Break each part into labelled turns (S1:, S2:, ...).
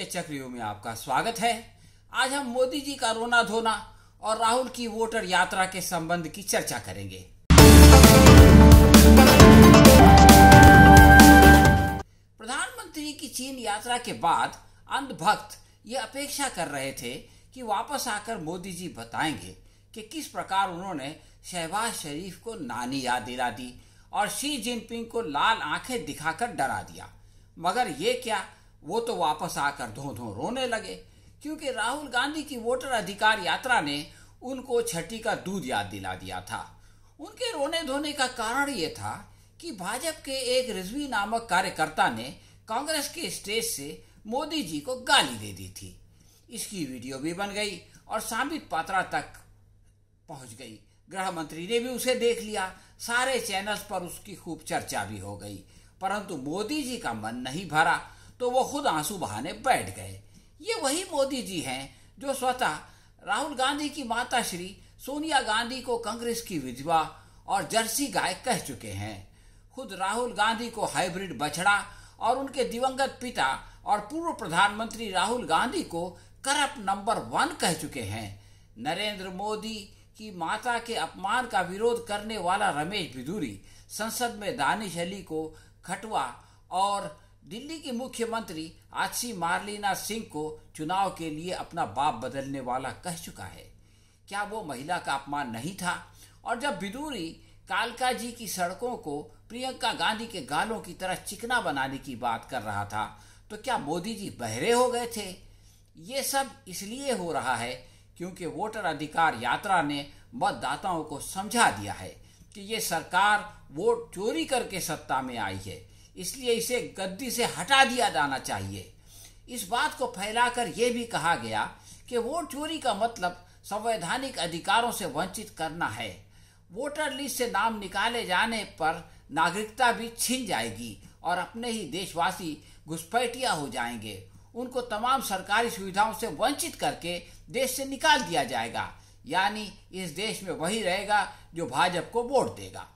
S1: चक्रव्यूह में आपका स्वागत है। आज हम मोदी जी का रोना धोना और राहुल की वोटर यात्रा के संबंध की चर्चा करेंगे। प्रधानमंत्री की चीन यात्रा के बाद अंधभक्त ये अपेक्षा कर रहे थे कि वापस आकर मोदी जी बताएंगे कि किस प्रकार उन्होंने शहबाज शरीफ को नानी याद दिला दी और शी जिनपिंग को लाल आंखें दिखाकर डरा दिया। मगर ये क्या, वो तो वापस आकर धो धो रोने लगे, क्योंकि राहुल गांधी की वोटर अधिकार यात्रा ने उनको छठी का दूध याद दिला दिया था। उनके रोने धोने का कारण ये था कि भाजपा के एक रिजवी नामक कार्यकर्ता ने कांग्रेस के स्टेज से मोदी जी को गाली दे दी थी। इसकी वीडियो भी बन गई और सांबित पात्रा तक पहुंच गई। गृह मंत्री ने भी उसे देख लिया, सारे चैनल्स पर उसकी खूब चर्चा भी हो गई। परंतु मोदी जी का मन नहीं भरा तो वो खुद आंसू बहाने बैठ गए। ये वही मोदी जी हैं जो स्वतः राहुल गांधी की माता श्री सोनिया गांधी को कांग्रेस की विधवा और जर्सी गाय कह चुके हैं। खुद राहुल गांधी को हाइब्रिड बछड़ा और उनके दिवंगत पिता और पूर्व प्रधानमंत्री राहुल गांधी को करप्ट नंबर 1 कह चुके हैं। नरेंद्र मोदी की माता के अपमान का विरोध करने वाला रमेश बिधूरी संसद में दानिश अली को खटवा और दिल्ली की मुख्यमंत्री आजसी मार्लिना सिंह को चुनाव के लिए अपना बाप बदलने वाला कह चुका है। क्या वो महिला का अपमान नहीं था? और जब बिधूरी कालका जी की सड़कों को प्रियंका गांधी के गालों की तरह चिकना बनाने की बात कर रहा था तो क्या मोदी जी बहरे हो गए थे? ये सब इसलिए हो रहा है क्योंकि वोटर अधिकार यात्रा ने मतदाताओं को समझा दिया है कि ये सरकार वोट चोरी करके सत्ता में आई है, इसलिए इसे गद्दी से हटा दिया जाना चाहिए। इस बात को फैलाकर यह भी कहा गया कि वोट चोरी का मतलब संवैधानिक अधिकारों से वंचित करना है। वोटर लिस्ट से नाम निकाले जाने पर नागरिकता भी छिन जाएगी और अपने ही देशवासी घुसपैठिया हो जाएंगे। उनको तमाम सरकारी सुविधाओं से वंचित करके देश से निकाल दिया जाएगा, यानी इस देश में वही रहेगा जो भाजपा को वोट देगा।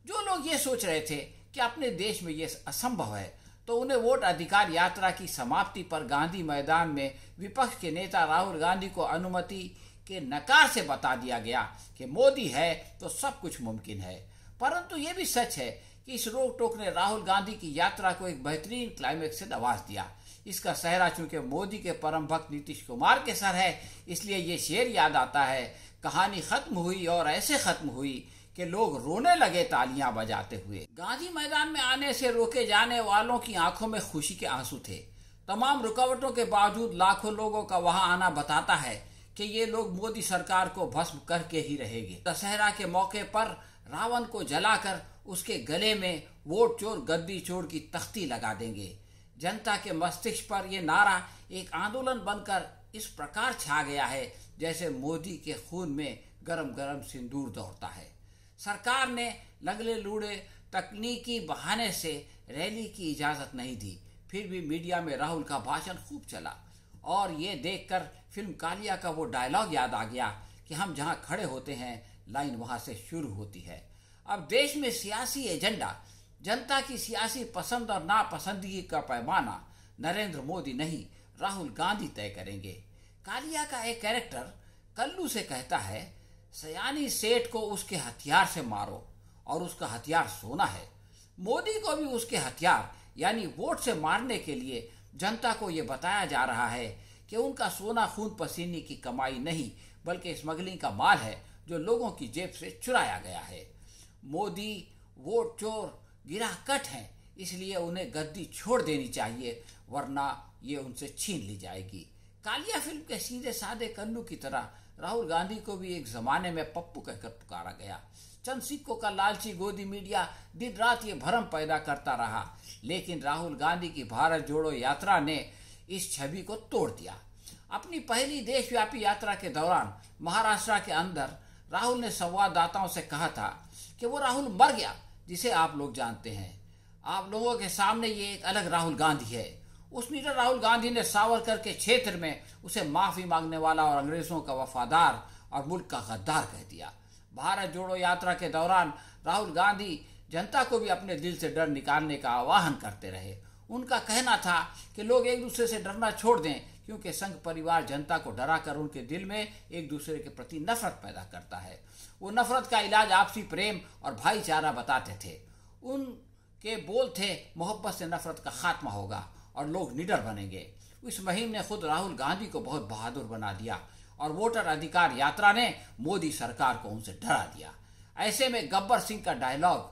S1: जो लोग ये सोच रहे थे कि अपने देश में ये असंभव है तो उन्हें वोट अधिकार यात्रा की समाप्ति पर गांधी मैदान में विपक्ष के नेता राहुल गांधी को अनुमति के नकार से बता दिया गया कि मोदी है तो सब कुछ मुमकिन है। परंतु ये भी सच है कि इस रोक टोक ने राहुल गांधी की यात्रा को एक बेहतरीन क्लाइमेक्स से नवाज दिया। इसका सहरा चूंकि मोदी के परम भक्त नीतीश कुमार के सर है, इसलिए ये शेर याद आता है, कहानी खत्म हुई और ऐसे खत्म हुई कि लोग रोने लगे तालियां बजाते हुए। गांधी मैदान में आने से रोके जाने वालों की आंखों में खुशी के आंसू थे। तमाम रुकावटों के बावजूद लाखों लोगों का वहां आना बताता है कि ये लोग मोदी सरकार को भस्म करके ही रहेंगे। दशहरा के मौके पर रावण को जलाकर उसके गले में वोट चोर गद्दी चोर की तख्ती लगा देंगे। जनता के मस्तिष्क पर यह नारा एक आंदोलन बनकर इस प्रकार छा गया है जैसे मोदी के खून में गरम गरम सिंदूर दौड़ता है। सरकार ने लगले लूड़े तकनीकी बहाने से रैली की इजाजत नहीं दी, फिर भी मीडिया में राहुल का भाषण खूब चला और ये देखकर फिल्म कालिया का वो डायलॉग याद आ गया कि हम जहां खड़े होते हैं लाइन वहां से शुरू होती है। अब देश में सियासी एजेंडा, जनता की सियासी पसंद और नापसंदगी का पैमाना नरेंद्र मोदी नहीं राहुल गांधी तय करेंगे। कालिया का एक कैरेक्टर कल्लू से कहता है, सयानी सेठ को उसके हथियार से मारो और उसका हथियार सोना है। मोदी को भी उसके हथियार यानी वोट से मारने के लिए जनता को यह बताया जा रहा है कि उनका सोना खून पसीने की कमाई नहीं बल्कि स्मगलिंग का माल है जो लोगों की जेब से चुराया गया है। मोदी वोट चोर गिराकट हैं, इसलिए उन्हें गद्दी छोड़ देनी चाहिए वरना ये उनसे छीन ली जाएगी। कालिया फिल्म के सीधे साधे कल्लू की तरह राहुल गांधी को भी एक जमाने में पप्पू कहकर पुकारा गया। चंद सिक्कों का लालची गोदी मीडिया दिन रात ये भ्रम पैदा करता रहा, लेकिन राहुल गांधी की भारत जोड़ो यात्रा ने इस छवि को तोड़ दिया। अपनी पहली देशव्यापी यात्रा के दौरान महाराष्ट्र के अंदर राहुल ने संवाददाताओं से कहा था कि वो राहुल मर गया जिसे आप लोग जानते हैं। आप लोगों के सामने ये एक अलग राहुल गांधी है। उस नीडर राहुल गांधी ने सावरकर के क्षेत्र में उसे माफी मांगने वाला और अंग्रेजों का वफादार और मुल्क का गद्दार कह दिया। भारत जोड़ो यात्रा के दौरान राहुल गांधी जनता को भी अपने दिल से डर निकालने का आह्वान करते रहे। उनका कहना था कि लोग एक दूसरे से डरना छोड़ दें, क्योंकि संघ परिवार जनता को डराकर उनके दिल में एक दूसरे के प्रति नफरत पैदा करता है। वो नफरत का इलाज आपसी प्रेम और भाईचारा बताते थे। उनके बोल थे, मोहब्बत से नफरत का खात्मा होगा और लोग निडर बनेंगे। इस मुहिम ने खुद राहुल गांधी को बहुत बहादुर बना दिया और वोटर अधिकार यात्रा ने मोदी सरकार को उनसे डरा दिया। ऐसे में गब्बर सिंह का डायलॉग,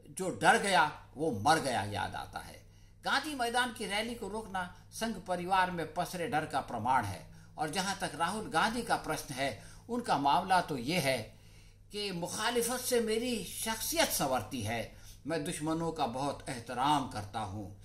S1: जो डर गया वो मर गया, याद आता है। गांधी मैदान की रैली को रोकना संघ परिवार में पसरे डर का प्रमाण है। और जहां तक राहुल गांधी का प्रश्न है, उनका मामला तो ये है कि मुखालिफत से मेरी शख्सियत संवरती है, मैं दुश्मनों का बहुत एहतराम करता हूँ।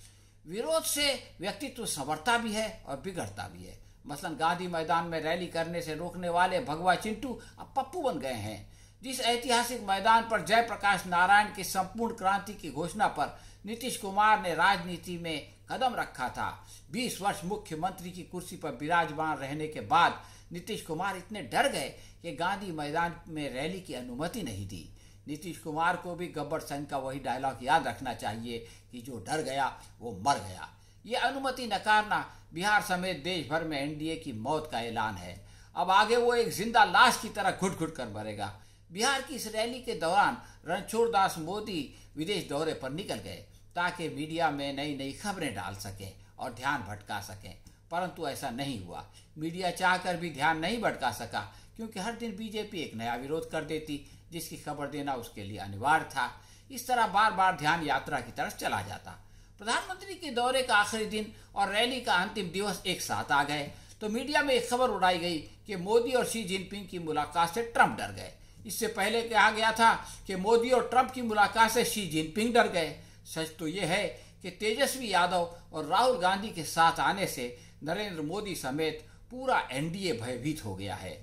S1: विरोध से व्यक्तित्व संवरता भी है और बिगड़ता भी है। मसलन गांधी मैदान में रैली करने से रोकने वाले भगवा चिंटू अब पप्पू बन गए हैं। जिस ऐतिहासिक मैदान पर जयप्रकाश नारायण की संपूर्ण क्रांति की घोषणा पर नीतीश कुमार ने राजनीति में कदम रखा था, 20 वर्ष मुख्यमंत्री की कुर्सी पर विराजमान रहने के बाद नीतीश कुमार इतने डर गए कि गांधी मैदान में रैली की अनुमति नहीं दी। नीतीश कुमार को भी गब्बर सिंह का वही डायलॉग याद रखना चाहिए कि जो डर गया वो मर गया। ये अनुमति नकारना बिहार समेत देश भर में एनडीए की मौत का ऐलान है। अब आगे वो एक जिंदा लाश की तरह घुट घुट कर मरेगा। बिहार की इस रैली के दौरान रणछोड़ दास मोदी विदेश दौरे पर निकल गए ताकि मीडिया में नई नई खबरें डाल सकें और ध्यान भटका सकें, परंतु ऐसा नहीं हुआ। मीडिया चाहकर भी ध्यान नहीं भटका सका, क्योंकि हर दिन बीजेपी एक नया विरोध कर देती, जिसकी खबर देना उसके लिए अनिवार्य था। इस तरह बार बार ध्यान यात्रा की तरफ चला जाता। प्रधानमंत्री के दौरे का आखिरी दिन और रैली का अंतिम दिवस एक साथ आ गए तो मीडिया में एक खबर उड़ाई गई कि मोदी और शी जिनपिंग की मुलाकात से ट्रंप डर गए। इससे पहले कहा गया था कि मोदी और ट्रंप की मुलाकात से शी जिनपिंग डर गए। सच तो यह है कि तेजस्वी यादव और राहुल गांधी के साथ आने से नरेंद्र मोदी समेत पूरा एनडीए भयभीत हो गया है।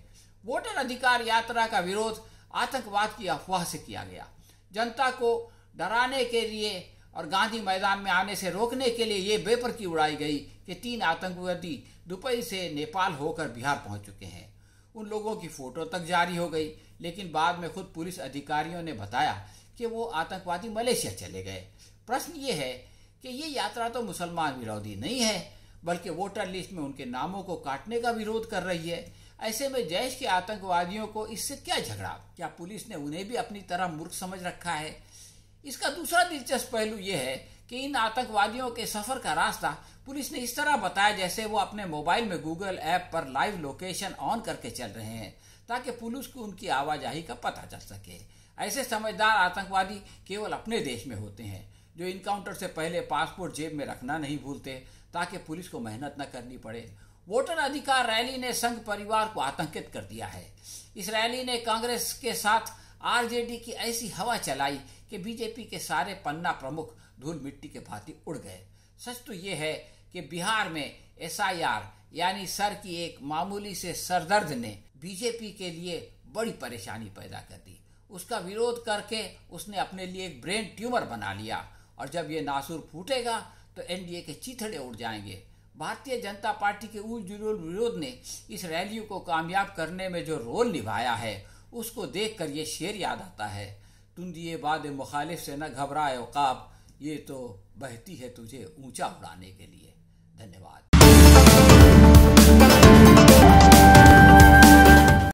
S1: वोटर अधिकार यात्रा का विरोध आतंकवाद की अफवाह से किया गया। जनता को डराने के लिए और गांधी मैदान में आने से रोकने के लिए ये बेपरखी उड़ाई गई कि 3 आतंकवादी दुबई से नेपाल होकर बिहार पहुंच चुके हैं। उन लोगों की फोटो तक जारी हो गई, लेकिन बाद में खुद पुलिस अधिकारियों ने बताया कि वो आतंकवादी मलेशिया चले गए। प्रश्न ये है कि ये यात्रा तो मुसलमान विरोधी नहीं है, बल्कि वोटर लिस्ट में उनके नामों को काटने का विरोध कर रही है। ऐसे में जैश के आतंकवादियों को इससे क्या झगड़ा? क्या पुलिस ने उन्हें भी अपनी तरह मूर्ख समझ रखा है? इसका दूसरा दिलचस्प पहलू यह है कि इन आतंकवादियों के सफर का रास्ता पुलिस ने इस तरह बताया जैसे वो अपने मोबाइल में गूगल ऐप पर लाइव लोकेशन ऑन करके चल रहे हैं, ताकि पुलिस को उनकी आवाजाही का पता चल सके। ऐसे समझदार आतंकवादी केवल अपने देश में होते हैं, जो इनकाउंटर से पहले पासपोर्ट जेब में रखना नहीं भूलते, ताकि पुलिस को मेहनत न करनी पड़े। वोटर अधिकार रैली ने संघ परिवार को आतंकित कर दिया है। इस रैली ने कांग्रेस के साथ आरजेडी की ऐसी हवा चलाई कि बीजेपी के सारे पन्ना प्रमुख धूल मिट्टी के भांति उड़ गए। सच तो ये है कि बिहार में एसआईआर यानी सर की एक मामूली से सरदर्द ने बीजेपी के लिए बड़ी परेशानी पैदा कर दी। उसका विरोध करके उसने अपने लिए एक ब्रेन ट्यूमर बना लिया, और जब ये नासूर फूटेगा तो एनडीए के चीथड़े उड़ जाएंगे। भारतीय जनता पार्टी के उलझुल विरोध ने इस रैली को कामयाब करने में जो रोल निभाया है, उसको देखकर ये शेर याद आता है, तुम दिए बाद मुखालिफ से न घबराए औकाब, ये तो बहती है तुझे ऊंचा उड़ाने के लिए। धन्यवाद।